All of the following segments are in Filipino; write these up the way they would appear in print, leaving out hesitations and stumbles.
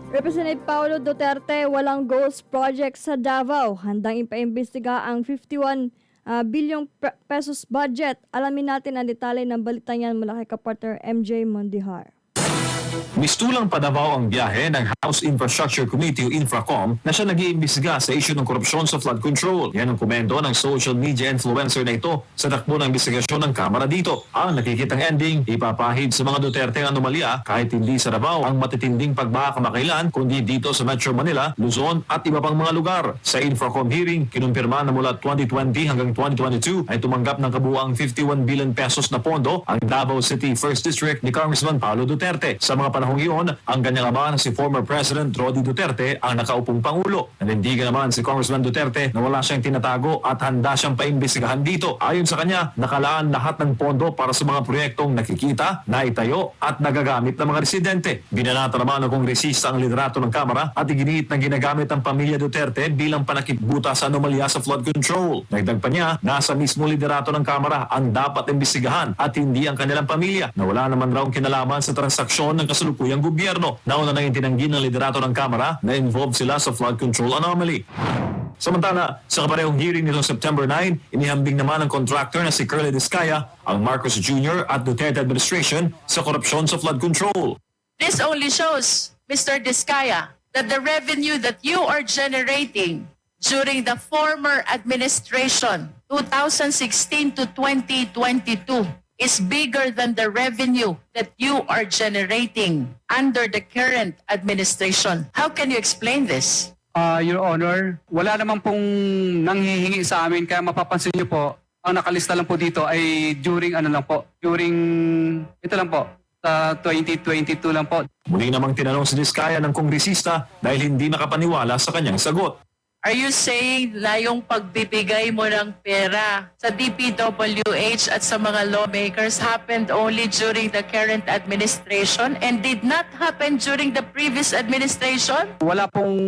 Representative Paulo Duterte, walang ghost project sa Davao. Handang ipaimbestiga ang 51 bilyong pesos budget. Alamin natin ang detalye ng balitang yan mula kay kapartner MJ Mondihar. Mistulang pa Davao ang biyahe ng House Infrastructure Committee o Infracom na siya nag-iimbestiga sa issue ng korupsyon sa flood control. Yan ang komento ng social media influencer na ito sa takbo ng investigasyon ng Kamara dito. Ang nakikitang ending, ipapahid sa mga Duterte ang anomalya kahit hindi sa Davao ang matitinding pagbaha kamakailan kundi dito sa Metro Manila, Luzon at iba pang mga lugar. Sa Infracom hearing, kinumpirma na mula 2020 hanggang 2022 ay tumanggap ng kabuuang 51 billion pesos na pondo ang Davao City 1st District ni Congressman Paulo Duterte. Sa mga panahong iyon, ang kanyang ama na si former President Rody Duterte ang nakaupong Pangulo. Nanindigan naman si Congressman Duterte na wala siyang tinatago at handa siyang paimbestigahan dito. Ayon sa kanya, nakalaan lahat ng pondo para sa mga proyektong nakikita, naitayo at nagagamit ng mga residente. Binanata naman ng kongresista ang liderato ng Kamara at iginiit na ginagamit ang pamilya Duterte bilang panakipbuta sa anomalya sa flood control. Dagdag pa niya, nasa mismo liderato ng Kamara ang dapat imbestigahan at hindi ang kanilang pamilya na wala naman raw kinalaman sa transaksyon ng kasalukuyang gobyerno. Nauna na yung tinanggi ng liderato ng Kamara na involved sila sa flood control anomaly. Samantala, sa kaparehong hearing nitong September 9, inihambing naman ng contractor na si Curly Discaya ang Marcos Jr. at Duterte administration sa korupsyon sa flood control. This only shows, Mr. Discaya, that the revenue that you are generating during the former administration, 2016 to 2022, is bigger than the revenue that you are generating under the current administration. How can you explain this? Your Honor, wala naman pong nanghihingi sa amin kaya mapapansin niyo po, ang nakalista lang po dito ay during ito lang po, sa 2022 lang po. Muli namang tinanong si Discaya ng kongresista dahil hindi makapaniwala sa kanyang sagot. Are you saying na yung pagbibigay mo ng pera sa DPWH at sa mga lawmakers happened only during the current administration and did not happen during the previous administration? Wala pong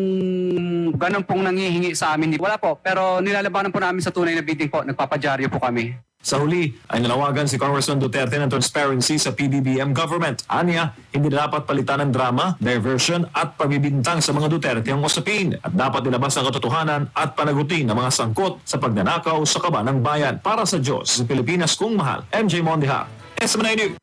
ganun pong nanghihingi sa amin. Wala po, pero nilalabanan po namin sa tunay na bidding po. Nagpapadyaryo po kami. Sa huli ay nanawagan si Congressman Duterte ng transparency sa PBBM government. Anya, hindi dapat palitan ng drama, diversion at pagbibintang sa mga Duterte ang usapin at dapat ilabas ang katotohanan at panagutin ng mga sangkot sa pagnanakaw sa kaban ng bayan. Para sa Diyos, sa Pilipinas kung mahal, MJ Mondihar, SMNI News.